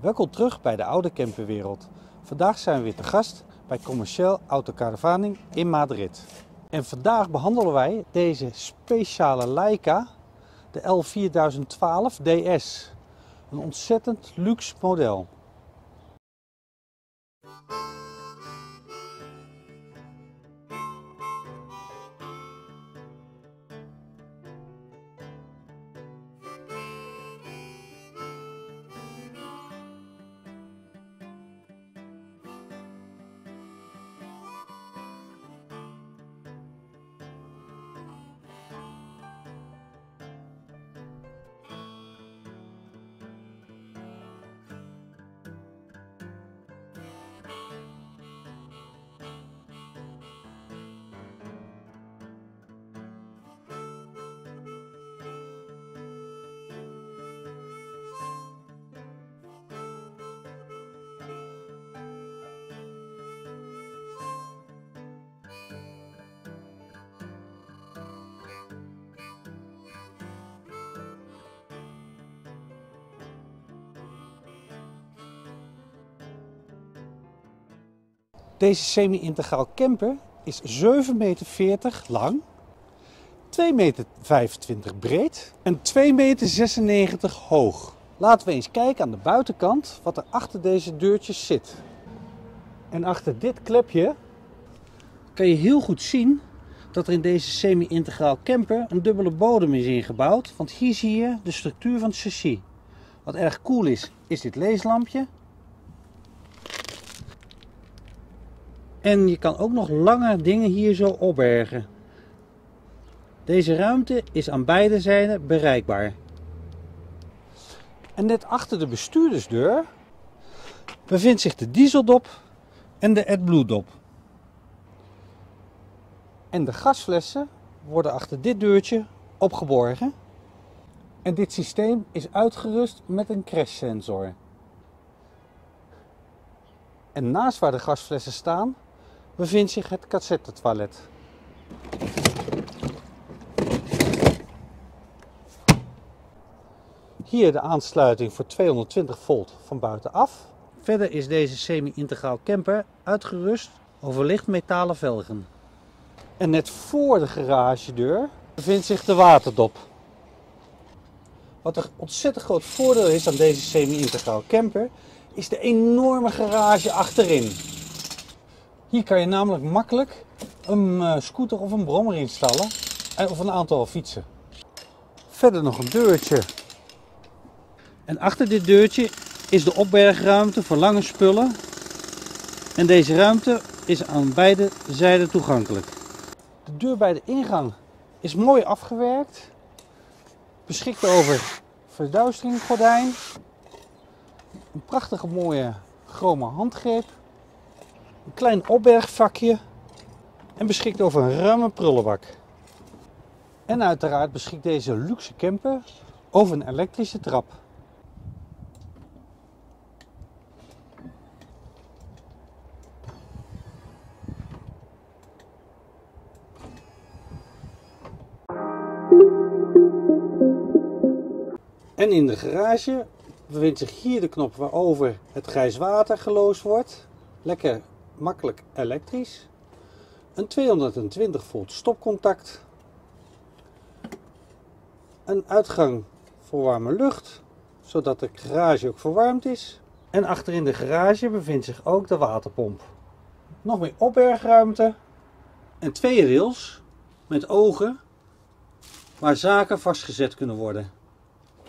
Welkom terug bij de oude camperwereld. Vandaag zijn we weer te gast bij Commercial Autocaravaning in Madrid. En vandaag behandelen wij deze speciale Leica, de L4012 DS. Een ontzettend luxe model. Deze semi-integraal camper is 7,40 meter lang, 2,25 meter breed en 2,96 meter hoog. Laten we eens kijken aan de buitenkant wat er achter deze deurtjes zit. En achter dit klepje kan je heel goed zien dat er in deze semi-integraal camper een dubbele bodem is ingebouwd. Want hier zie je de structuur van het chassis. Wat erg cool is dit leeslampje. En je kan ook nog lange dingen hier zo opbergen. Deze ruimte is aan beide zijden bereikbaar. En net achter de bestuurdersdeur bevindt zich de dieseldop en de AdBlue-dop. En de gasflessen worden achter dit deurtje opgeborgen. En dit systeem is uitgerust met een crashsensor. En naast waar de gasflessen staan bevindt zich het cassettetoilet. Hier de aansluiting voor 220 volt van buitenaf. Verder is deze semi-integraal camper uitgerust over licht metalen velgen. En net voor de garagedeur bevindt zich de waterdop. Wat een ontzettend groot voordeel is aan deze semi-integraal camper is de enorme garage achterin. Hier kan je namelijk makkelijk een scooter of een brommer installen of een aantal fietsen. Verder nog een deurtje. En achter dit deurtje is de opbergruimte voor lange spullen. En deze ruimte is aan beide zijden toegankelijk. De deur bij de ingang is mooi afgewerkt. Beschikt over verduisteringgordijn. Een prachtige mooie chrome handgreep. Een klein opbergvakje en beschikt over een ruime prullenbak. En uiteraard beschikt deze luxe camper over een elektrische trap. En in de garage bevindt zich hier de knop waarover het grijs water geloosd wordt. Lekker makkelijk elektrisch. Een 220 volt stopcontact. Een uitgang voor warme lucht, zodat de garage ook verwarmd is. En achterin de garage bevindt zich ook de waterpomp. Nog meer opbergruimte. En 2 rails met ogen waar zaken vastgezet kunnen worden.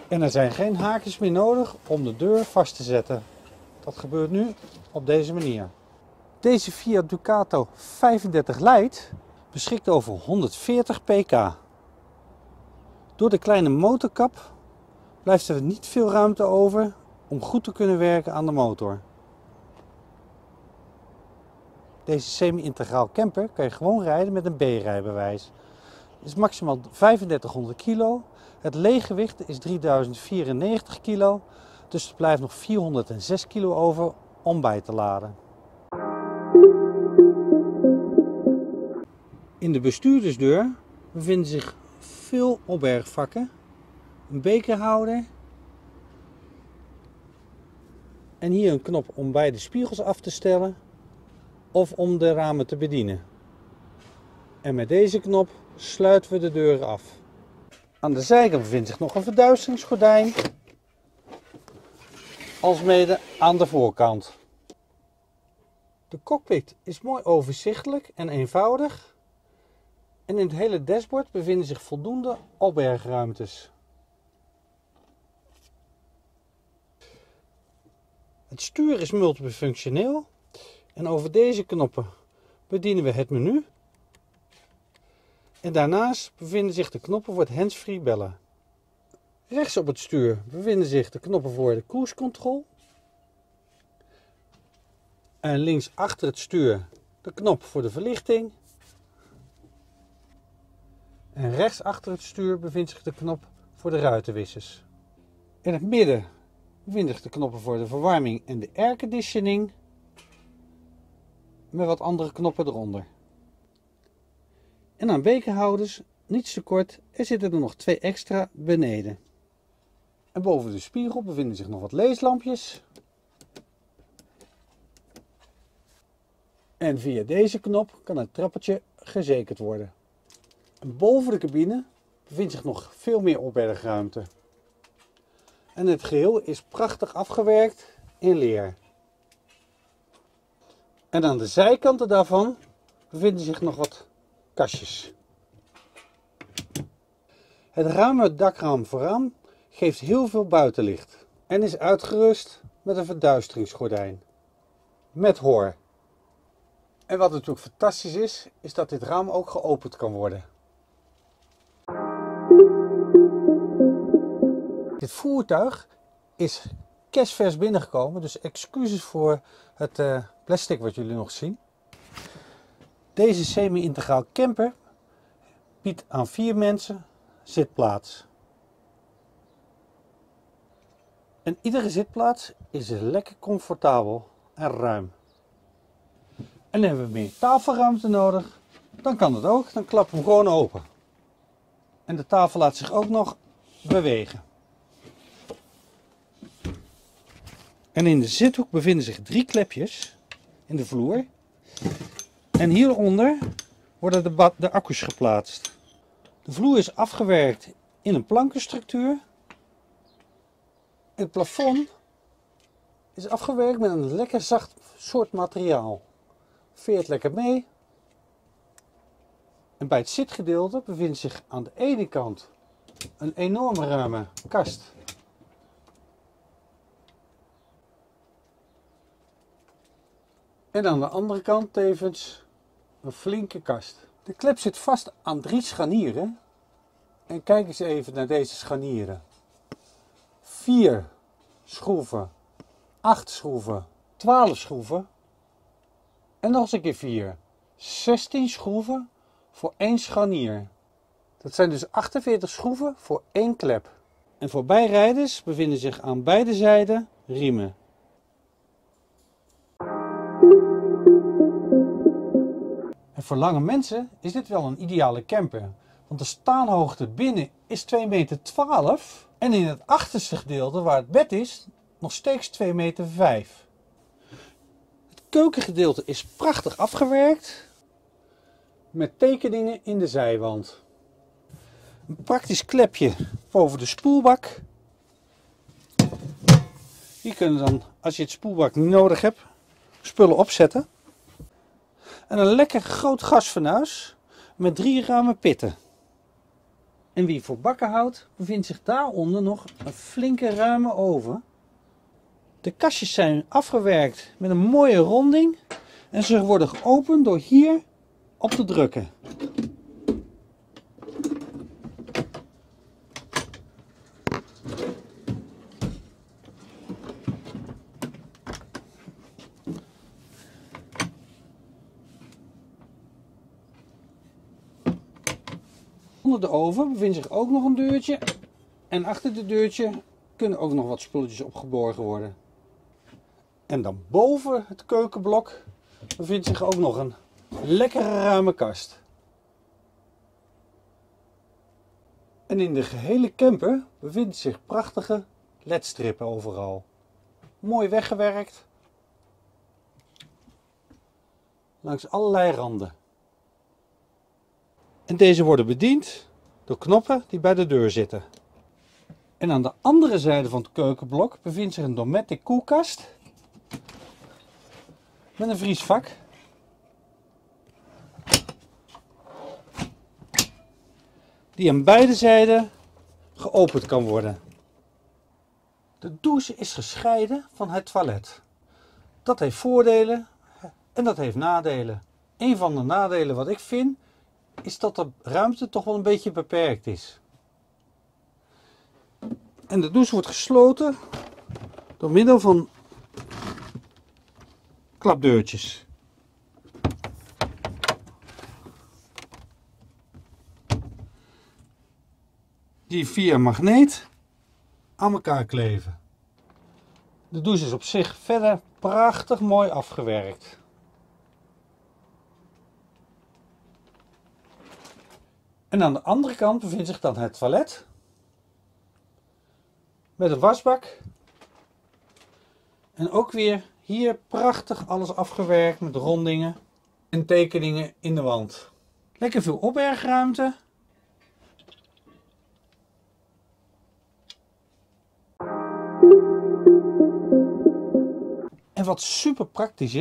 En er zijn geen haakjes meer nodig om de deur vast te zetten. Dat gebeurt nu op deze manier. Deze Fiat Ducato 35 Lite beschikt over 140 pk. Door de kleine motorkap blijft er niet veel ruimte over om goed te kunnen werken aan de motor. Deze semi-integraal camper kan je gewoon rijden met een B-rijbewijs. Het is maximaal 3500 kilo. Het leeggewicht is 3094 kilo. Dus er blijft nog 406 kilo over om bij te laden. In de bestuurdersdeur bevinden zich veel opbergvakken, een bekerhouder, En hier een knop om beide spiegels af te stellen of om de ramen te bedienen. En met deze knop sluiten we de deuren af. Aan de zijkant bevindt zich nog een verduisteringsgordijn, alsmede aan de voorkant. De cockpit is mooi overzichtelijk en eenvoudig. En in het hele dashboard bevinden zich voldoende opbergruimtes. Het stuur is multifunctioneel en over deze knoppen bedienen we het menu. En daarnaast bevinden zich de knoppen voor het handsfree bellen. Rechts op het stuur bevinden zich de knoppen voor de cruise control. En links achter het stuur de knop voor de verlichting. En rechts achter het stuur bevindt zich de knop voor de ruitenwissers. In het midden bevinden zich de knoppen voor de verwarming en de airconditioning. Met wat andere knoppen eronder. En aan bekerhouders, niets te kort, er zitten er nog 2 extra beneden. En boven de spiegel bevinden zich nog wat leeslampjes. En via deze knop kan het trappetje gezekerd worden. En boven de cabine bevindt zich nog veel meer opbergruimte. En het geheel is prachtig afgewerkt in leer. En aan de zijkanten daarvan bevinden zich nog wat kastjes. Het ruime dakraam vooraan geeft heel veel buitenlicht en is uitgerust met een verduisteringsgordijn met hoor. En wat natuurlijk fantastisch is, is dat dit raam ook geopend kan worden. Dit voertuig is kerstvers binnengekomen, dus excuses voor het plastic wat jullie nog zien. Deze semi-integraal camper biedt aan 4 mensen zitplaats. En iedere zitplaats is lekker comfortabel en ruim. En hebben we meer tafelruimte nodig, dan kan het ook. Dan klappen we hem gewoon open. En de tafel laat zich ook nog bewegen. En in de zithoek bevinden zich 3 klepjes in de vloer. En hieronder worden de accu's geplaatst. De vloer is afgewerkt in een plankenstructuur. Het plafond is afgewerkt met een lekker zacht soort materiaal. Veert lekker mee. En bij het zitgedeelte bevindt zich aan de ene kant een enorme ruime kast. En aan de andere kant tevens een flinke kast. De klep zit vast aan 3 scharnieren. En kijk eens even naar deze scharnieren. 4 schroeven, 8 schroeven, 12 schroeven. En nog eens een keer 4. 16 schroeven voor 1 scharnier. Dat zijn dus 48 schroeven voor 1 klep. En voor bijrijders bevinden zich aan beide zijden riemen. En voor lange mensen is dit wel een ideale camper. Want de staanhoogte binnen is 2,12 meter. En in het achterste gedeelte waar het bed is nog steeds 2,5 meter. Het keukengedeelte is prachtig afgewerkt. Met tekeningen in de zijwand. Een praktisch klepje boven de spoelbak. Hier kun je dan, als je het spoelbak niet nodig hebt, spullen opzetten. En een lekker groot gasfornuis met 3 ruime pitten. En wie voor bakken houdt, bevindt zich daaronder nog een flinke ruime oven. De kastjes zijn afgewerkt met een mooie ronding en ze worden geopend door hier op te drukken. Onder de oven bevindt zich ook nog een deurtje en achter het deurtje kunnen ook nog wat spulletjes opgeborgen worden. En dan boven het keukenblok bevindt zich ook nog een lekkere ruime kast. En in de gehele camper bevinden zich prachtige ledstrippen overal. Mooi weggewerkt. Langs allerlei randen. En deze worden bediend door knoppen die bij de deur zitten. En aan de andere zijde van het keukenblok bevindt zich een Dometic koelkast. Met een vriesvak. Die aan beide zijden geopend kan worden. De douche is gescheiden van het toilet. Dat heeft voordelen en dat heeft nadelen. Een van de nadelen wat ik vind is dat de ruimte toch wel een beetje beperkt is. En de douche wordt gesloten door middel van klapdeurtjes. Die via magneet aan elkaar kleven. De douche is op zich verder prachtig mooi afgewerkt. En aan de andere kant bevindt zich dan het toilet. Met een wasbak. En ook weer hier prachtig alles afgewerkt met rondingen en tekeningen in de wand. Lekker veel opbergruimte. En wat super praktisch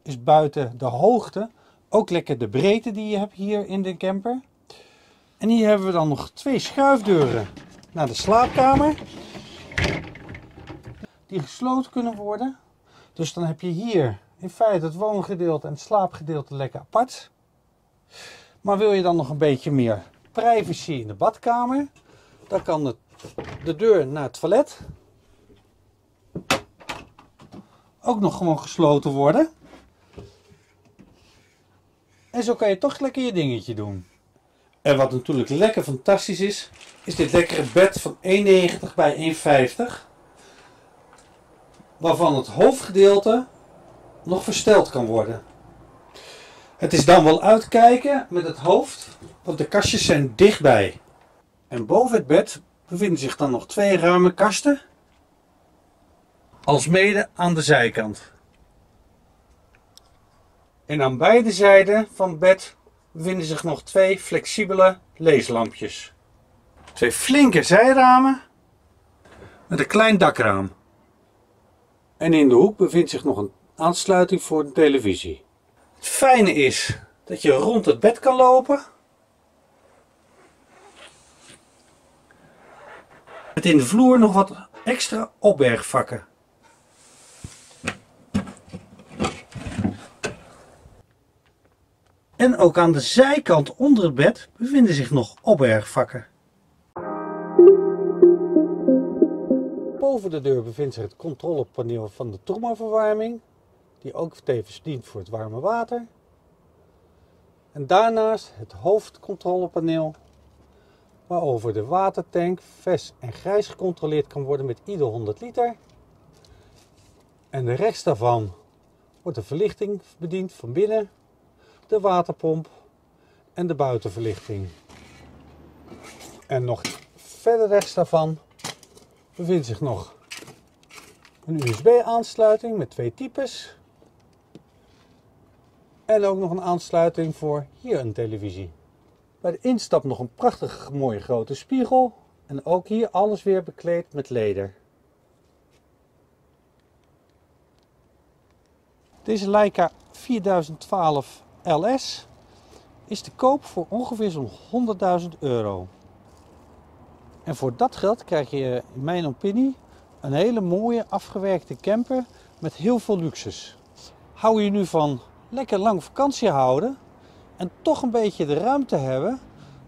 is buiten de hoogte ook lekker de breedte die je hebt hier in de camper. En hier hebben we dan nog 2 schuifdeuren naar de slaapkamer. Die gesloten kunnen worden. Dus dan heb je hier in feite het woongedeelte en het slaapgedeelte lekker apart. Maar wil je dan nog een beetje meer privacy in de badkamer, dan kan de deur naar het toilet ook nog gewoon gesloten worden. En zo kan je toch lekker je dingetje doen. En wat natuurlijk lekker fantastisch is dit lekkere bed van 1,90 bij 1,50. Waarvan het hoofdgedeelte nog versteld kan worden. Het is dan wel uitkijken met het hoofd, want de kastjes zijn dichtbij. En boven het bed bevinden zich dan nog 2 ruime kasten. Alsmede aan de zijkant. En aan beide zijden van het bed bevinden zich nog 2 flexibele leeslampjes. 2 flinke zijramen met een klein dakraam. En in de hoek bevindt zich nog een aansluiting voor de televisie. Het fijne is dat je rond het bed kan lopen. Met in de vloer nog wat extra opbergvakken. En ook aan de zijkant onder het bed bevinden zich nog opbergvakken. Boven de deur bevindt zich het controlepaneel van de thermoverwarming, die ook tevens dient voor het warme water. En daarnaast het hoofdcontrolepaneel, waarover de watertank vers en grijs gecontroleerd kan worden met ieder 100 liter. En rechts daarvan wordt de verlichting bediend van binnen, de waterpomp en de buitenverlichting. En nog verder rechts daarvan bevindt zich nog een USB-aansluiting met 2 types. En ook nog een aansluiting voor hier een televisie. Bij de instap nog een prachtige mooie grote spiegel. En ook hier alles weer bekleed met leder. Deze Leica 4012 LS is te koop voor ongeveer zo'n 100.000 euro. En voor dat geld krijg je in mijn opinie een hele mooie afgewerkte camper met heel veel luxes. Hou je nu van lekker lang vakantie houden en toch een beetje de ruimte hebben,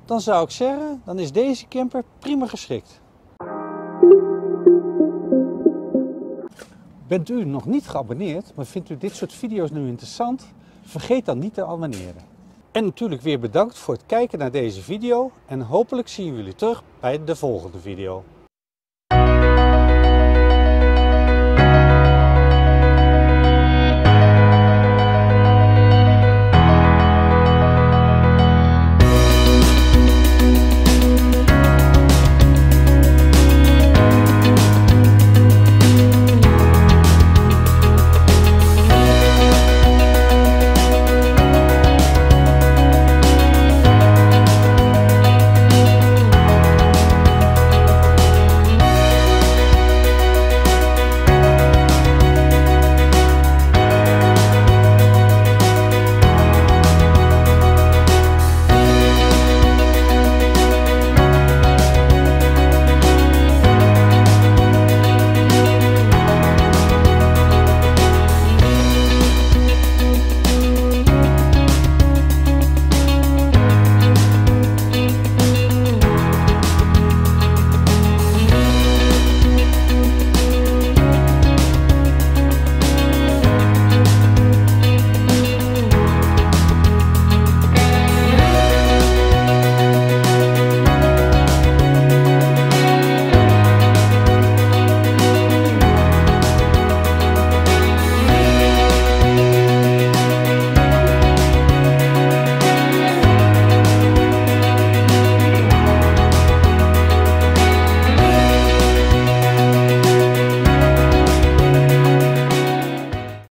dan zou ik zeggen, dan is deze camper prima geschikt. Bent u nog niet geabonneerd, maar vindt u dit soort video's nu interessant? Vergeet dan niet te abonneren. En natuurlijk weer bedankt voor het kijken naar deze video en hopelijk zien we jullie terug bij de volgende video.